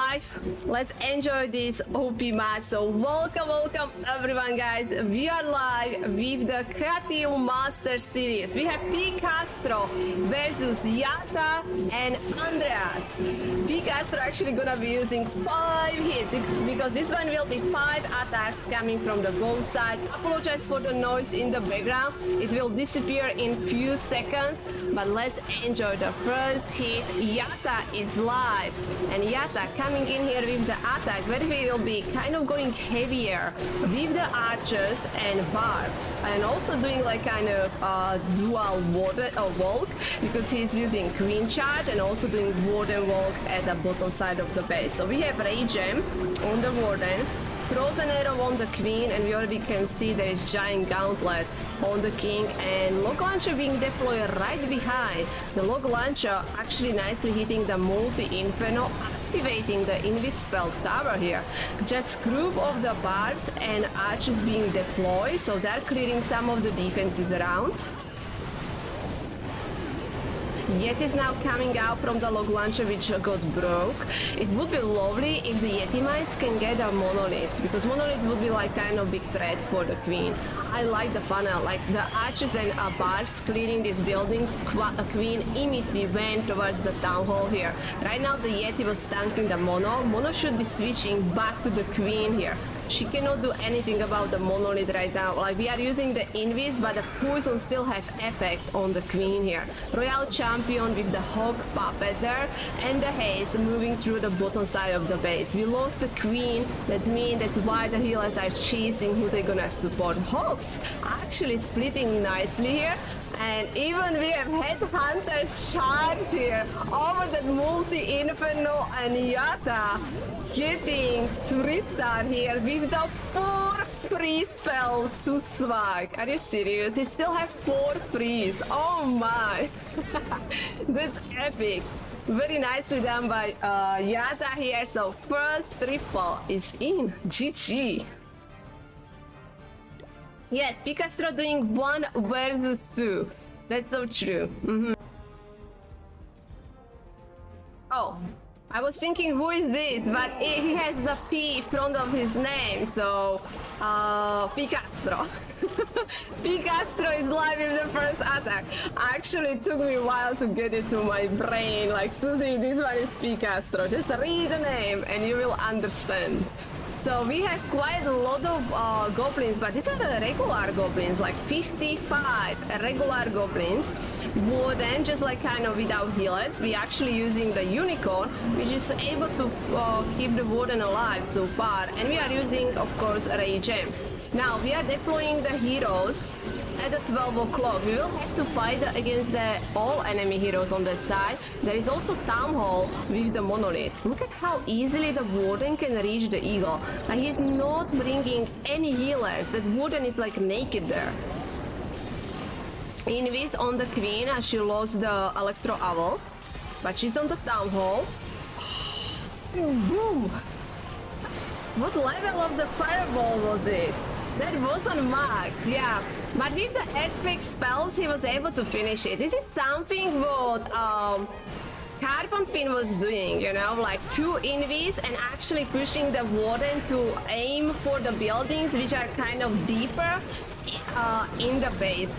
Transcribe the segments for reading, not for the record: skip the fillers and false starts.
live. Let's enjoy this OP match. So welcome everyone, guys. We are live with the Creative Master Series. We have pCastro versus Yatta and Andreas. pCastro actually gonna be using 5 hits because this one will be 5 attacks coming from the both side. Apologize for the noise in the background. It will disappear in few seconds, but let's enjoy the first hit. Yatta is live, and Yatta coming in here with the attack where we will be kind of going heavier with the archers and barbs, and also doing like kind of dual warden walk because he's using queen charge and also doing warden walk at the bottom side of the base. So we have Ray Gem on the warden, throws an arrow on the queen, and we already can see there is giant gauntlet on the king, and log launcher being deployed right behind. The log launcher actually nicely hitting the multi-inferno, activating the Invis-spell tower here. Just group of the barbs and archers being deployed, so they're clearing some of the defenses around. Yeti is now coming out from the log launcher, which got broke. It would be lovely if the Yeti mites can get a monolith, because monolith would be like kind of big threat for the queen. I like the funnel, like the archers and barbs clearing these buildings. Queen immediately went towards the town hall here. Right now the Yeti was tanking the mono. Mono should be switching back to the queen here. She cannot do anything about the monolith right now. Like, we are using the invis, but the poison still have effect on the queen here. Royal champion with the hog puppet there, and the haze moving through the bottom side of the base. We lost the queen. That's why the healers are chasing who they're gonna support. Hogs actually splitting nicely here. And even we have headhunters charge here over the multi-inferno, and Yatta getting 3-star here with the 4 free spells to swag. Are you serious? He still have 4 frees. Oh my. That's epic. Very nicely done by Yatta here. So first triple is in. GG. Yes, pCastro doing 1 versus 2. That's so true. Oh, I was thinking who is this, but he has the P in front of his name, so pCastro. pCastro is live with the first attack. Actually, it took me a while to get it to my brain. Like, Suzie, this one is pCastro. Just read the name and you will understand. So we have quite a lot of goblins, but these are regular goblins, like 55 regular goblins. Warden, just like kind of without healers. We actually using the unicorn, which is able to keep the warden alive so far. And we are using, of course, Ray Gem. Now we are deploying the heroes at the 12 o'clock. We will have to fight against the all enemy heroes on that side. There is also Town Hall with the monolith. Look at how easily the warden can reach the eagle. Like, he's not bringing any healers. That warden is like naked there. Invis on the queen as she lost the electro owl, but she's on the town hall. Boom! What level of the fireball was it? That was on max, yeah. But with the earthquake spells, he was able to finish it. This is something what Carbon Fin was doing, you know, like 2 invis and actually pushing the warden to aim for the buildings which are kind of deeper in the base.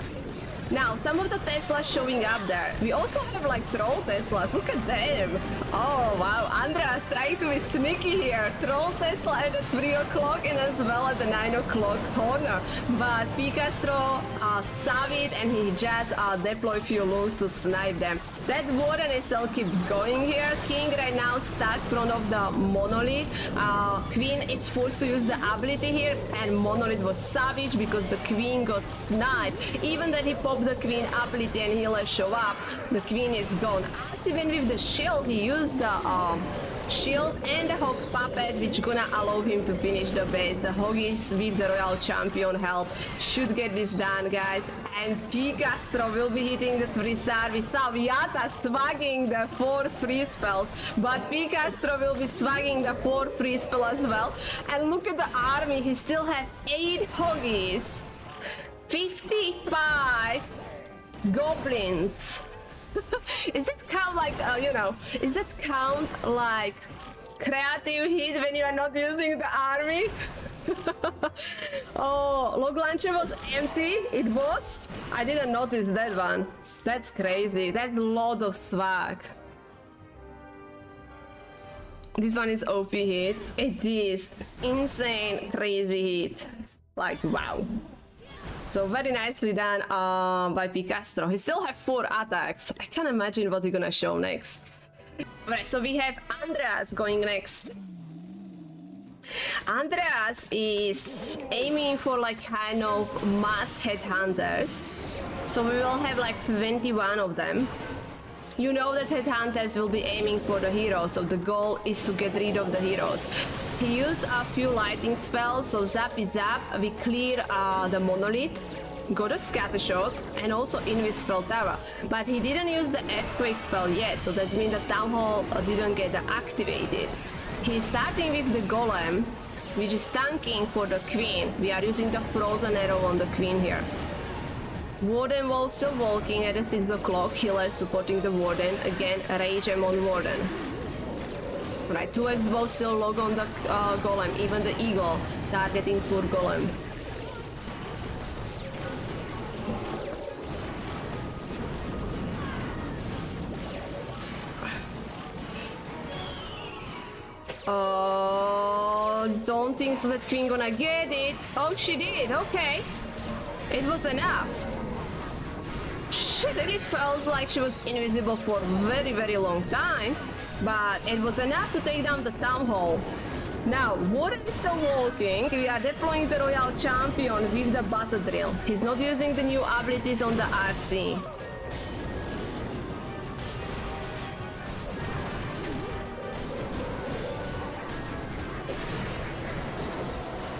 Now, some of the Teslas showing up there. We also have like troll Teslas. Look at them. Oh, wow. Andreas trying to be sneaky here. Troll Tesla at the 3 o'clock and as well at the 9 o'clock corner. But pCastro saw it and he just deployed few loons to snipe them. That warden is still keep going here. King right now stuck in front of the monolith. Queen is forced to use the ability here, and monolith was savage because the queen got sniped. Even that he popped the queen ability and healer show up, the queen is gone. As even with the shield, he used the shield and the hog puppet, which gonna allow him to finish the base. The hoggies with the royal champion help should get this done, guys. And pCastro will be hitting the 3-star. We saw Yatta swagging the 4 free spells, but pCastro will be swagging the 4 free spells as well. And look at the army, he still has 8 hoggies, 55 goblins. Is that count like, is that count like creative hit when you are not using the army. Oh, log launcher was empty. It was. I didn't notice that one. That's crazy. That's a lot of swag. This one is OP hit. It is insane, crazy hit. Like, wow. So very nicely done by pCastro. He still have 4 attacks. I can't imagine what he's gonna show next. Alright, so we have Andreas going next. Andreas is aiming for like kind of mass headhunters. So we will have like 21 of them. You know that headhunters will be aiming for the heroes, so the goal is to get rid of the heroes. He used a few lighting spells, so zappy zap, we clear the monolith, got a scatter shot, and also invisible tower. But he didn't use the earthquake spell yet, so that means the town hall didn't get activated. He's starting with the golem, which is tanking for the queen. We are using the frozen arrow on the queen here. Warden Wolf still walking at 6 o'clock, healer supporting the Warden, again Rage Gem on Warden. Right, 2x bow still log on the Golem, even the Eagle targeting poor Golem. Don't think so that Queen gonna get it. Oh, she did, okay. It was enough. She really felt like she was invisible for a very, very long time, but it was enough to take down the town hall. Now, Warden is still walking. We are deploying the Royal Champion with the battle drill. He's not using the new abilities on the RC.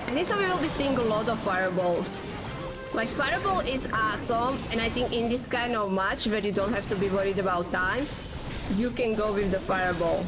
And so we will be seeing a lot of fireballs. Like, fireball is awesome, and I think in this kind of match where you don't have to be worried about time, you can go with the fireball.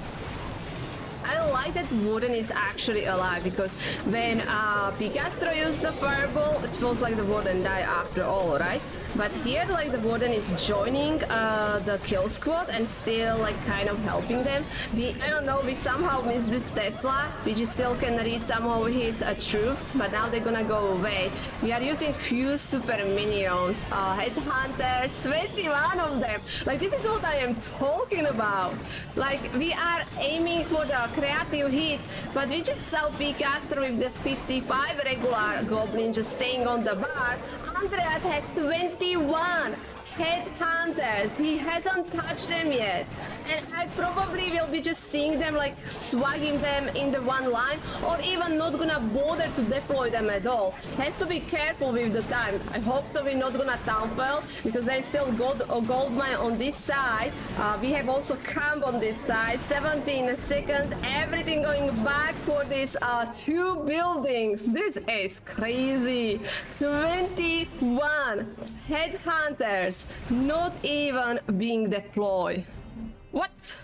I like that Warden is actually alive, because when pCastro used the fireball, it feels like the Warden died after all, right? But here, like, the Warden is joining the kill squad and still, like, kind of helping them. I don't know, we somehow missed this Tesla, which still can reach somehow his troops, but now they're gonna go away. We are using few super minions, headhunters, 21 of them. Like, this is what I am talking about. Like, we are aiming for the creative hit, but we just saw pCastro with the 55 regular goblins just staying on the bar. Andreas has 21 headhunters. He hasn't touched them yet, and I probably will be just seeing them, like, swagging them in the one line, or even not gonna bother to deploy them at all. Has to be careful with the time. I hope so we're not gonna downfell, because there's still gold mine on this side. We have also camp on this side. 17 seconds, everything going back for these 2 buildings. This is crazy. 21 headhunters not even being deployed. What?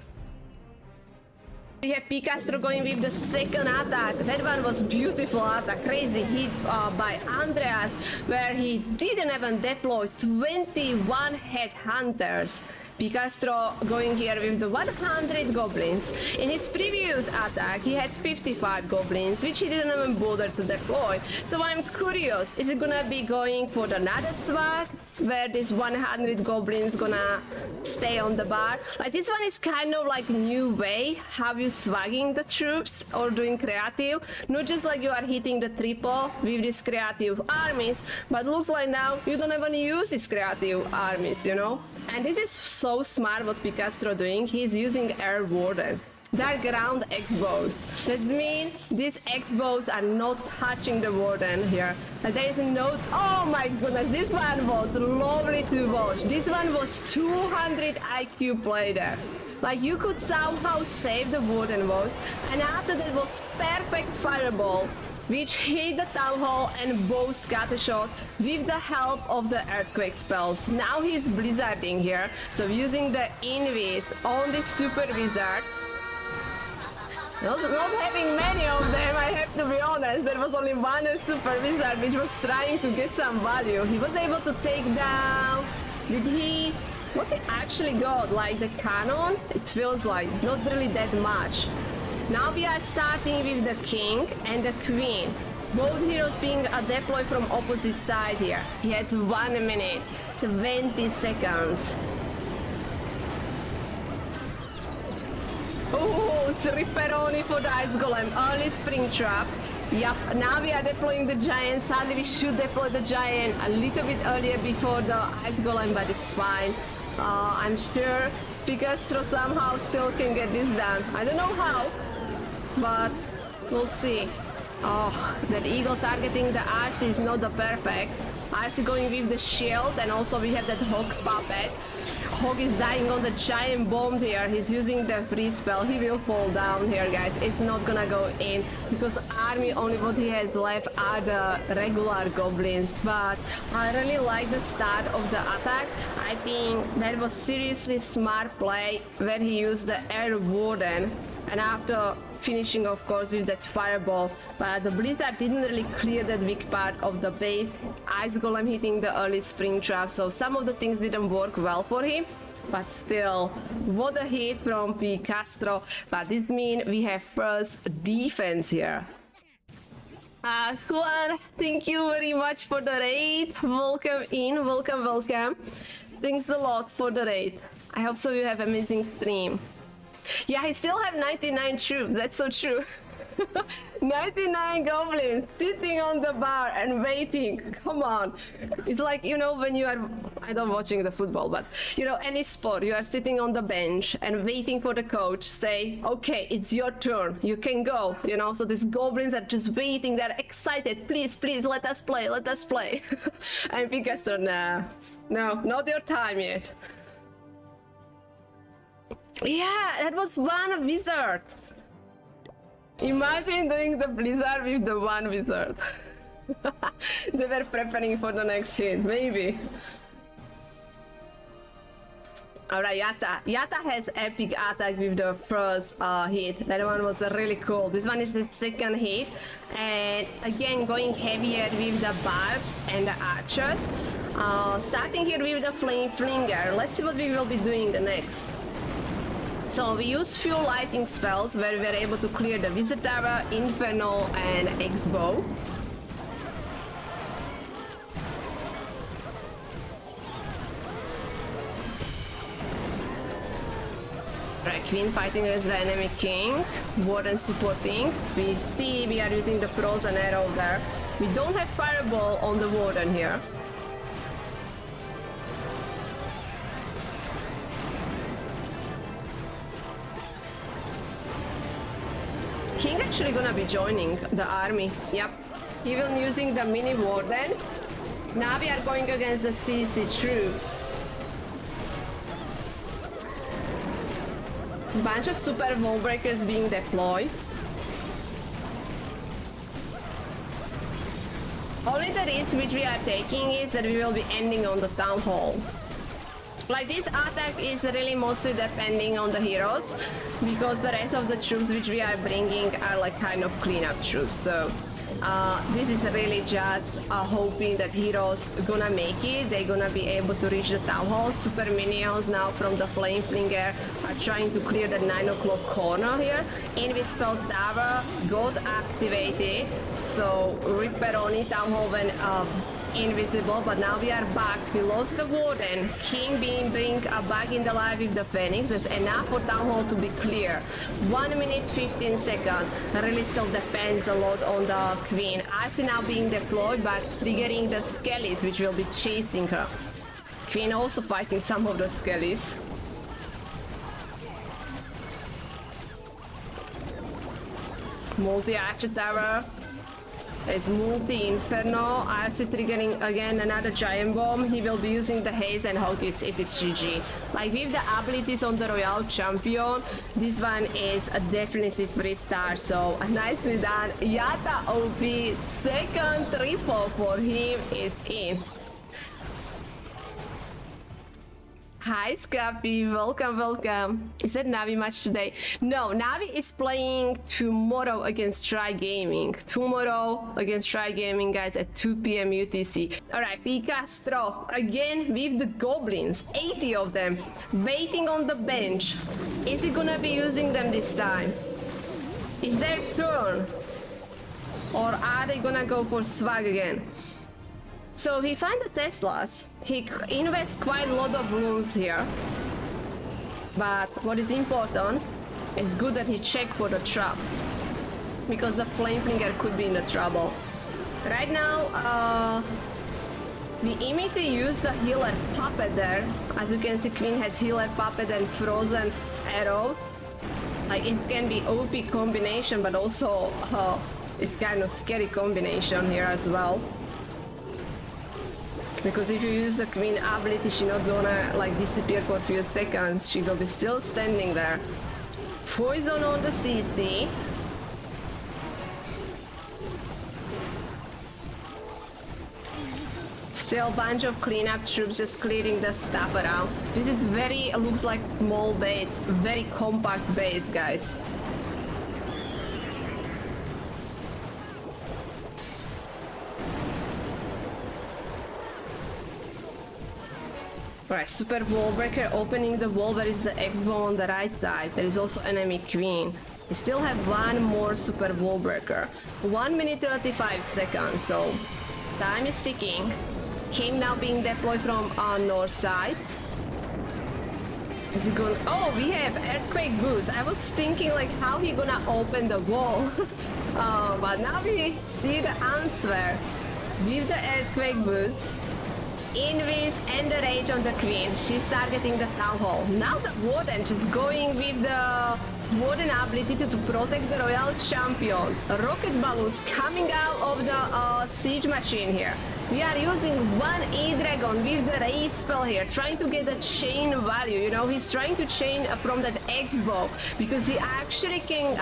We have pCastro going with the second attack. That one was beautiful attack, crazy hit by Andreas, where he didn't even deploy 21 headhunters. pCastro going here with the 100 goblins. In his previous attack, he had 55 goblins, which he didn't even bother to deploy. So I'm curious, is it gonna be going for another swag, where this 100 goblins gonna stay on the bar? Like, this one is kind of like new way how you swagging the troops or doing creative. Not just like you are hitting the triple with these creative armies, but looks like now you don't even use these creative armies, you know? And this is so smart what pCastro doing. He's using Air Warden. They're ground X-bows. That means these X-bows are not touching the Warden here. And there is no... Oh my goodness, this one was lovely to watch. This one was 200 IQ play there. Like, you could somehow save the Warden was. And after that was perfect fireball, which hit the town hall and both scattershot with the help of the earthquake spells. Now he's blizzarding here, so using the invis on this super wizard. Not having many of them, I have to be honest. There was only one super wizard which was trying to get some value. He was able to take down... Did he... What he actually got? Like the cannon? It feels like not really that much. Now we are starting with the king and the queen. Both heroes being deployed from opposite side here. He has 1 minute, 20 seconds. Oh, Ripperoni for the Ice Golem. Early Spring Trap. Yup, now we are deploying the giant. Sadly, we should deploy the giant a little bit earlier before the Ice Golem, but it's fine. I'm sure pCastro somehow still can get this done. I don't know how, but we'll see. Oh, that eagle targeting the RC is not the perfect. RC going with the shield, and also we have that hog puppet. Hog is dying on the giant bomb here. He's using the free spell. He will fall down here, guys. It's not gonna go in because army only what he has left are the regular goblins. But I really like the start of the attack. I think that was seriously smart play where he used the air warden, and after finishing of course with that fireball, but the blizzard didn't really clear that weak part of the base. Ice Golem hitting the early spring trap, so some of the things didn't work well for him, but still, what a hit from pCastro. But this means we have first defense here. Juan, thank you very much for the raid. Welcome in, welcome. Thanks a lot for the raid. I hope so you have amazing stream. Yeah, I still have 99 troops, that's so true. 99 goblins sitting on the bar and waiting. Come on. It's like, you know, when you are, I don't watching the football, but you know, any sport, you are sitting on the bench and waiting for the coach say, okay, it's your turn, you can go, you know. So these goblins are just waiting, they're excited, please, let us play. And pCastro, no, not your time yet. Yeah, that was one wizard. Imagine doing the blizzard with the one wizard. They were preparing for the next hit, maybe. Alright, Yatta. Yatta has epic attack with the first hit. That one was really cool. This one is the second hit. And again, going heavier with the barbs and the archers. Starting here with the flame flinger. Let's see what we will be doing next. So we use few lighting spells where we were able to clear the Wizard Tower, Inferno and X-Bow. Right, Queen fighting against the enemy King, Warden supporting. We see we are using the Frozen Arrow there. We don't have Fireball on the Warden here. King actually gonna be joining the army. Yep, even using the mini warden. Now we are going against the CC troops. Bunch of super wall breakers being deployed. Only the risk which we are taking is that we will be ending on the town hall. Like, this attack is really mostly depending on the heroes, because the rest of the troops which we are bringing are like kind of cleanup troops. So this is really just hoping that heroes gonna make it. They're gonna be able to reach the town hall. Super minions now from the flame flinger are trying to clear the 9 o'clock corner here. Invispell Tower got activated, so Ripperoni town hall went invisible, but now we are back. We lost the warden. King being bring back in the life with the phoenix. That's enough for town hall to be clear. 1 minute 15 seconds. Really still depends a lot on the queen. Icy now being deployed, but triggering the skellies which will be chasing her. Queen also fighting some of the skellies. Multi-archer tower. There's multi-inferno. RC triggering again another giant bomb. He will be using the haze and hoggies if it's GG. Like, with the abilities on the Royal Champion, this one is a definitely 3-star, so nicely done. Yatta OP, second triple for him is in. Hi Scrappy, welcome. Is that Navi match today? No, Navi is playing tomorrow against Try Gaming. Tomorrow against Try Gaming, guys, at 2 p.m. UTC. Alright, pCastro, again with the goblins, 80 of them, waiting on the bench. Is he gonna be using them this time? Is their turn? Or are they gonna go for swag again? So he found the Teslas. He invests quite a lot of runes here. But what is important, it's good that he checked for the traps. Because the Flameflinger could be in the trouble. Right now, we immediately use the healer puppet there. As you can see, Queen has healer puppet and frozen arrow. Like, it can be OP combination, but also it's kind of scary combination here as well. Because if you use the Queen ability, she's not gonna like disappear for a few seconds. She will be still standing there. Poison on the CC. Still a bunch of cleanup troops just clearing the stuff around. This is very, looks like small base, very compact base, guys. Right, super wall breaker opening the wall. There is the X-bow on the right side. There is also enemy Queen. We still have one more super wall breaker. 1 minute 35 seconds, so time is ticking. King now being deployed from our north side. Is he going? Oh, we have earthquake boots. I was thinking like how he gonna open the wall. But now we see the answer with the earthquake boots. Invis and the rage on the Queen. She's targeting the town hall. Now the warden just going with the warden ability to protect the royal champion. Rocket balloons coming out of the siege machine here. We are using one E-Dragon with the raise spell here, trying to get the chain value. You know, he's trying to chain from that X-bow because he actually can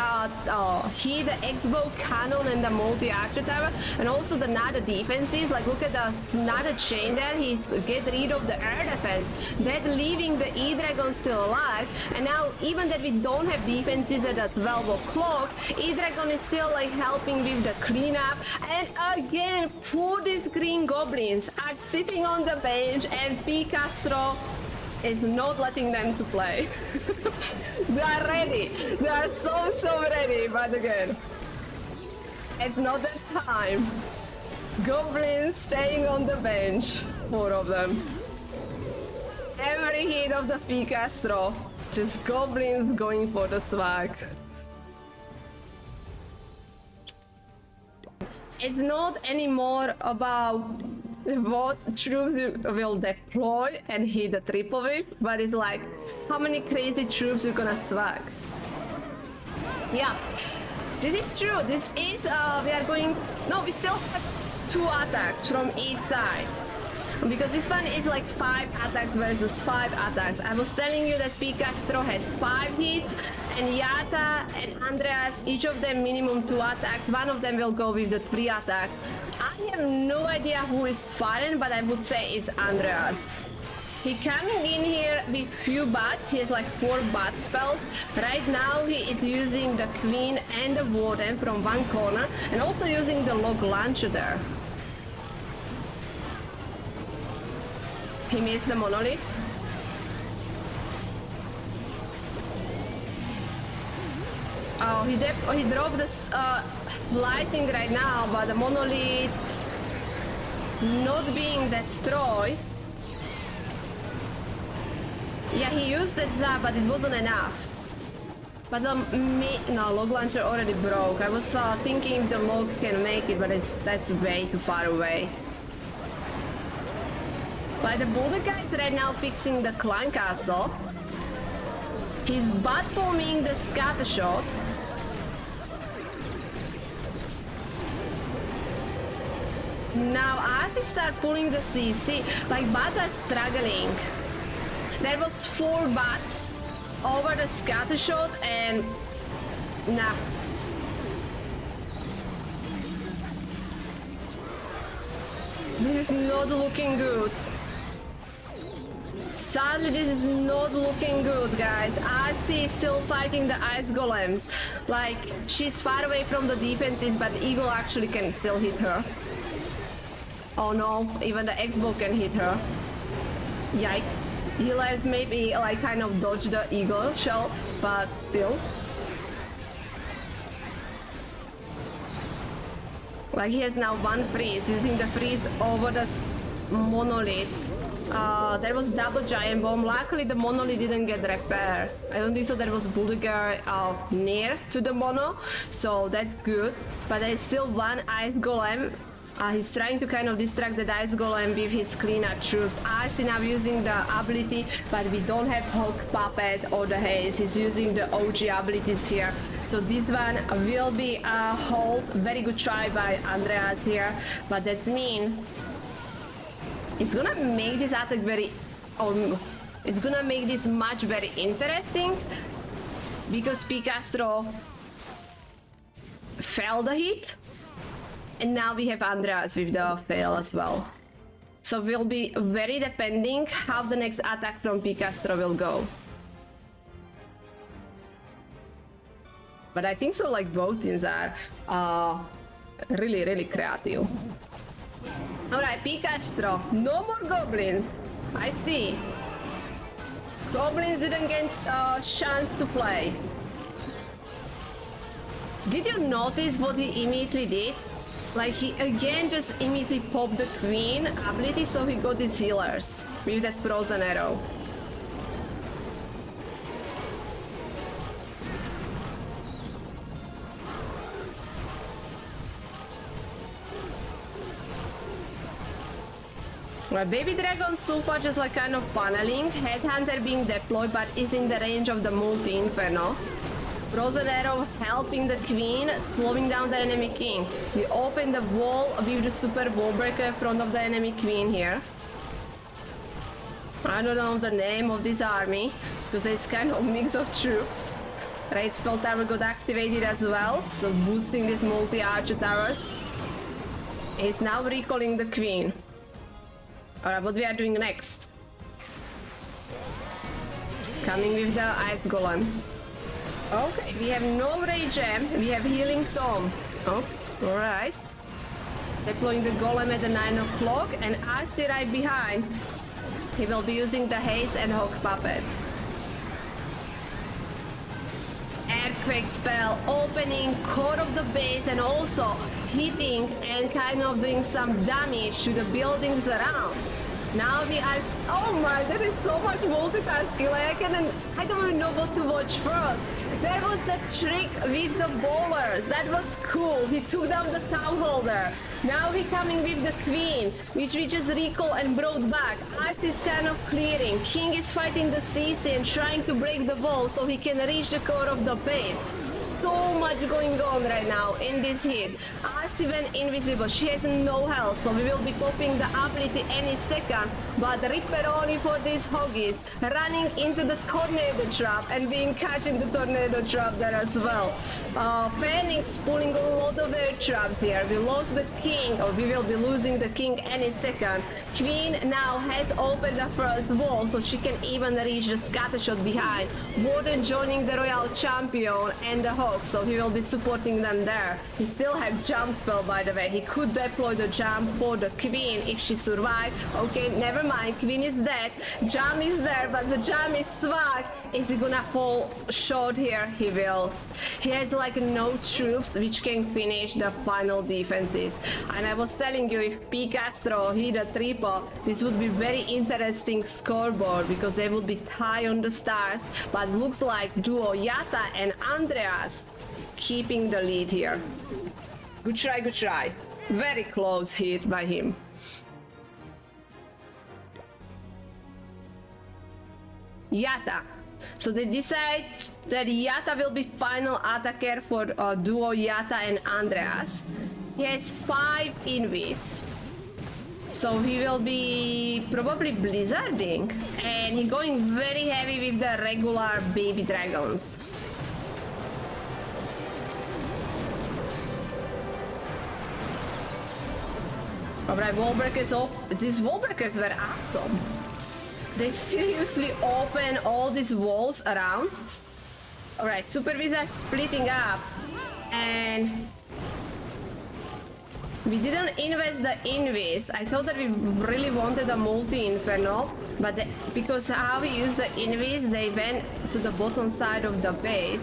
hit the X-bow cannon and the multi-archer tower, and also the Nada defenses. Like, look at the Nada chain there. He get rid of the air defense, that leaving the E-Dragon still alive. And now, even that we don't have defenses at the 12 o'clock, E-Dragon is still like helping with the cleanup. And again, for this green goblins are sitting on the bench and pCastro is not letting them to play. They are ready. They are so ready, but again, it's not that time. Goblins staying on the bench, 4 of them. Every hit of the pCastro, just goblins going for the swag. It's not anymore about what troops will deploy and hit the triple whip, but it's like how many crazy troops you're gonna swag. Yeah, this is true. This is we are going. No, we still have 2 attacks from each side. Because this one is like 5 attacks versus 5 attacks. I was telling you that pCastro has 5 hits, and Yatta and Andreas, each of them minimum 2 attacks. One of them will go with the 3 attacks. I have no idea who is firing, but I would say it's Andreas. He coming in here with few bots. He has like 4 bot spells. Right now he is using the Queen and the Warden from one corner, and also using the log launcher there. He missed the monolith. Oh, he dropped this lightning right now, but the monolith not being destroyed. Yeah, he used it that, but it wasn't enough. But the no, log launcher already broke. I was thinking the log can make it, but that's way too far away. But the boulder guy is right now fixing the clan castle. He's bot forming the scatter shot. Now as he start pulling the CC, like bots are struggling. There was 4 bots over the scatter shot and nah. This is not looking good. Sadly, this is not looking good, guys. RC is still fighting the ice golems. Like, she's far away from the defenses, but the eagle actually can still hit her. Oh no, even the X-bow can hit her. Yikes. Healers maybe like kind of dodge the eagle shell, but still. Like he has now one freeze, using the freeze over the monolith. There was double giant bomb. Luckily the monolith didn't get repaired. I don't think so. There was Bulgar near to the mono, so that's good. But there's still one ice golem. He's trying to kind of distract the ice golem with his cleanup troops. Ice now using the ability, but we don't have Hawk Puppet or the Haze. He's using the OG abilities here. So this one will be a hold. Very good try by Andreas here, but that means it's gonna make this attack very... it's gonna make this match very interesting, because pCastro failed the hit, and now we have Andreas with the fail as well. So we'll be very depending how the next attack from pCastro will go. But I think so, like, both teams are really, really creative. Alright, pCastro, no more goblins. I see. Goblins didn't get a chance to play. Did you notice what he immediately did? Like, he again just immediately popped the queen ability, so he got these healers with that frozen arrow. Well, Baby Dragon so far just like kind of funneling. Headhunter being deployed, but is in the range of the multi-inferno. Frozen Arrow helping the queen, slowing down the enemy king. We open the wall with the super wall breaker in front of the enemy queen here. I don't know the name of this army, because it's kind of a mix of troops. Raid spell tower got activated as well, so boosting these multi-archer towers. He's now recalling the queen. Alright, what we are doing next? Coming with the ice golem. Okay, we have no rage gem, we have healing tome. Oh, alright. Deploying the golem at the 9 o'clock, and Arcee right behind. He will be using the haze and hawk puppet. Earthquake spell, opening core of the base, and also hitting and kind of doing some damage to the buildings around. Now the ice. Oh my, there is so much multitasking. Like I don't even know what to watch first. There was that trick with the bowlers. That was cool. He took down the town holder. Now he coming with the queen, which we just recall and brought back. Ice is kind of clearing. King is fighting the CC and trying to break the wall so he can reach the core of the base. So much going on right now in this hit. Arcee went invisible, she has no health, so we will be popping the ability any second, but Ripperoni for these hoggies, running into the tornado trap and being catched in the tornado trap there as well. Phoenix pulling a lot of air traps here. We lost the king, or we will be losing the king any second. Queen now has opened the first wall, so she can even reach the scattershot behind. Warden joining the royal champion and the hawk, so he will be supporting them there. He still has jump spell, by the way. He could deploy the jump for the queen if she survived. Okay, never mind, queen is dead. Jump is there, but the jump is swag. Is he gonna fall short here? He will. He has like no troops which can finish the final defenses. And I was telling you, if pCastro hit a triple, this would be very interesting scoreboard, because they would be tied on the stars. But looks like duo Yatta and Andreas keeping the lead here. Good try, good try. Very close hit by him. Yatta. So they decide that Yatta will be final attacker for duo Yatta and Andreas. He has 5 invis. So he will be probably blizzarding, and he's going very heavy with the regular baby dragons. Alright, wall breakers off. These wall breakers were awesome. They seriously open all these walls around. Alright, supervisor splitting up, and we didn't invest the invis. I thought that we really wanted a multi-inferno, but because how we used the invis, they went to the bottom side of the base.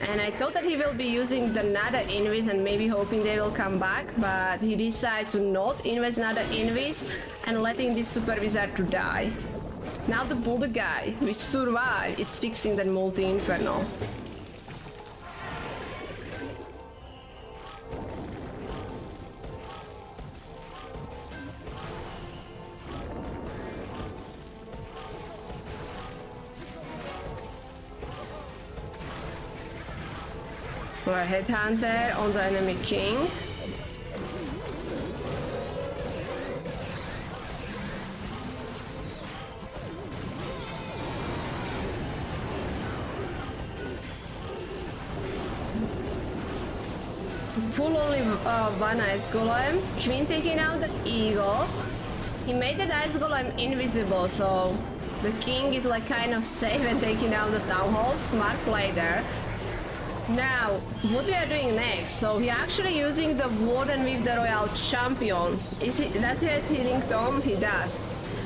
And I thought that he will be using the another invis and maybe hoping they will come back, but he decided to not invest another invis and letting this super wizard to die. Now the bullet guy, which survived, is fixing that multi-inferno. For a headhunter on the enemy king. Full only one ice golem. Queen taking out the eagle. He made the ice golem invisible, so the king is like kind of safe and taking out the town hall. Smart play there. Now, what we are doing next? So he actually using the warden with the royal champion. Does he has healing tome? He does.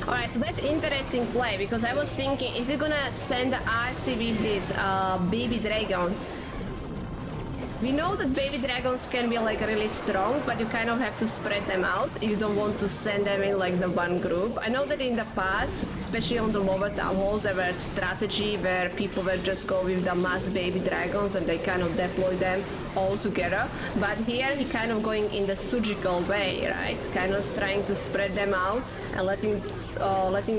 Alright, so that's interesting play because I was thinking, is he gonna send the RC with these baby dragons? We know that baby dragons can be like really strong, but you kind of have to spread them out. You don't want to send them in like the one group. I know that in the past, especially on the lower town halls, there were strategy where people would just go with the mass baby dragons and they kind of deploy them all together. But here he kind of going in the surgical way, right? Kind of trying to spread them out and letting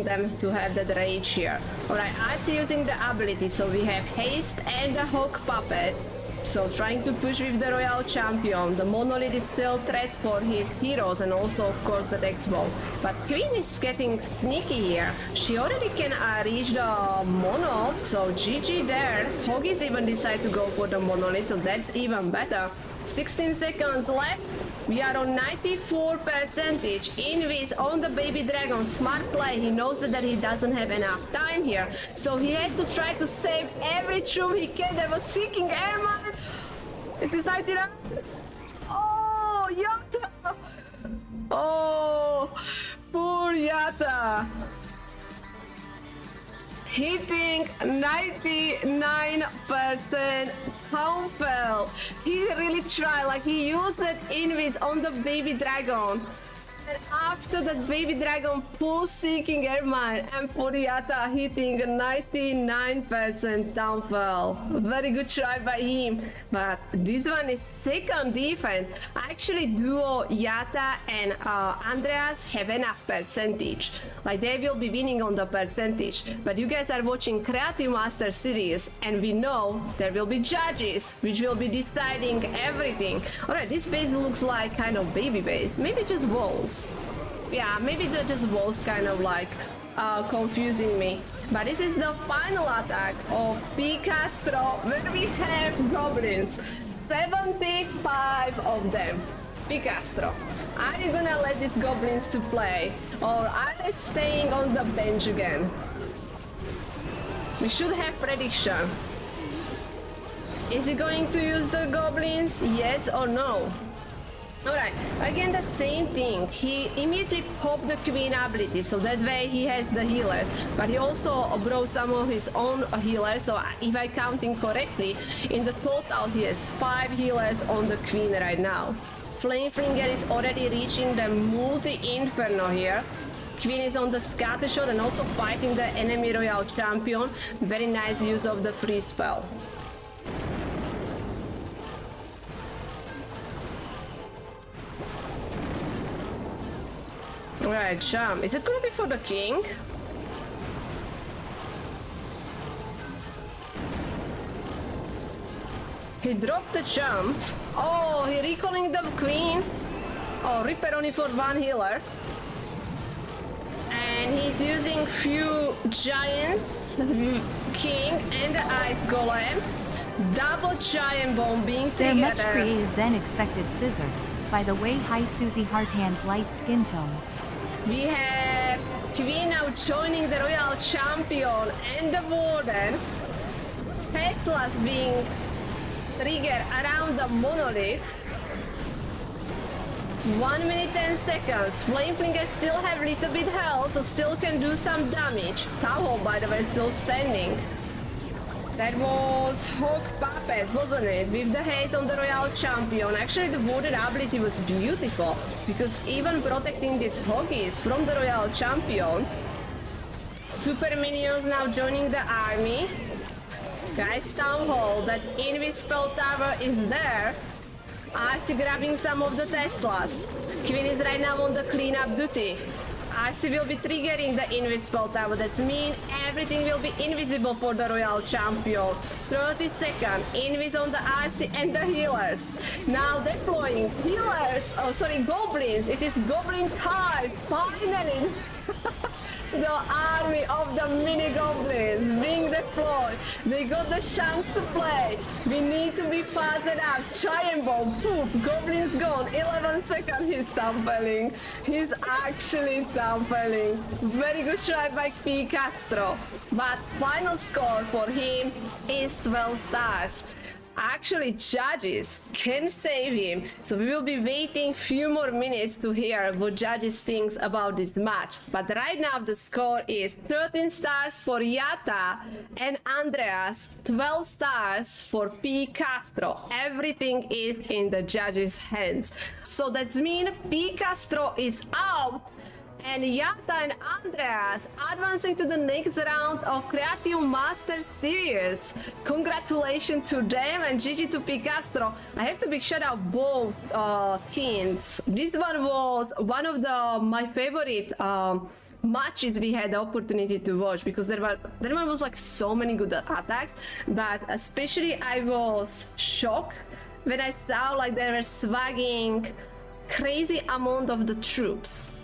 them to have that rage here. Alright, I see using the ability, so we have haste and the hawk puppet. So trying to push with the royal champion. The monolith is still threat for his heroes and also of course the dex ball. But Queen is getting sneaky here. She already can reach the mono, so GG there. Hoggies even decide to go for the monolith, so that's even better. 16 seconds left. We are on 94%. Invis on the baby dragon. Smart play. He knows that he doesn't have enough time here. So he has to try to save every troop he can. There was seeking airman. Is this 99? Oh, Yatta. Oh, poor Yatta. Hitting 99% Townfell. He really tried, like he used that invis on the baby dragon. And after that baby dragon pull seeking airmine and for Yatta hitting 99% Townfell. Very good try by him. But this one is second defense. Actually duo Yatta and Andreas have enough percentage. Like they will be winning on the percentage. But you guys are watching Creative Master Series and we know there will be judges which will be deciding everything. Alright, this base looks like kind of baby base. Maybe just walls. Yeah, maybe just walls kind of like confusing me. But this is the final attack of pCastro where we have goblins. 75 of them. pCastro, are you gonna let these goblins to play? Or are they staying on the bench again? We should have prediction. Is he going to use the goblins? Yes or no? Alright, again the same thing. He immediately popped the queen ability, so that way he has the healers. But he also brought some of his own healers, so if I'm counting correctly, in the total he has 5 healers on the queen right now. Flamefinger is already reaching the multi-inferno here. Queen is on the scatter shot and also fighting the enemy royal champion. Very nice use of the free spell. Alright, jump. Is it gonna be for the king? He dropped the jump. Oh, he recalling the queen. Oh, Reaper only for one healer. And he's using few giants, king and the ice golem. Double giant bombing They're together. much creative than expected, Scissor. By the way, hi Suzie Hardhand's light skin tone. We have Queen now joining the royal champion and the warden. Tesla's being triggered around the monolith. 1 minute 10 seconds. Flameflinger still have little bit health, so still can do some damage. Tower, by the way, still standing. That was Hawk Puppet, wasn't it? With the haze on the Royal Champion. Actually, the warded ability was beautiful, because even protecting these Hoggies from the Royal Champion. Super minions now joining the army. Guys, Town Hall, that Invisible Tower is there. RC grabbing some of the Teslas. Queen is right now on the cleanup duty. RC will be triggering the Invisible Tower. That means everything will be invisible for the Royal Champion. 30 seconds. Invis on the RC and the healers. Now deploying healers. Oh, sorry, goblins. It is goblin time. Finally. The army of the mini goblins being deployed. They got the chance to play. We need to be fast enough. Giant bomb, poof, goblins gone. 11 seconds, he's tumbling. He's actually tumbling. Very good try by pCastro. But final score for him is 12 stars. Actually, judges can save him, so we will be waiting few more minutes to hear what judges thinks about this match. But right now the score is 13 stars for Yatta and Andreas, 12 stars for pCastro. Everything is in the judges' hands. So that means pCastro is out, and Yatta and Andreas advancing to the next round of Creative Masters Series. Congratulations to them and GG to pCastro. I have to big shout out both teams. This one was one of my favorite matches we had the opportunity to watch, because there one was like so many good attacks, but especially I was shocked when I saw like they were swagging crazy amount of the troops.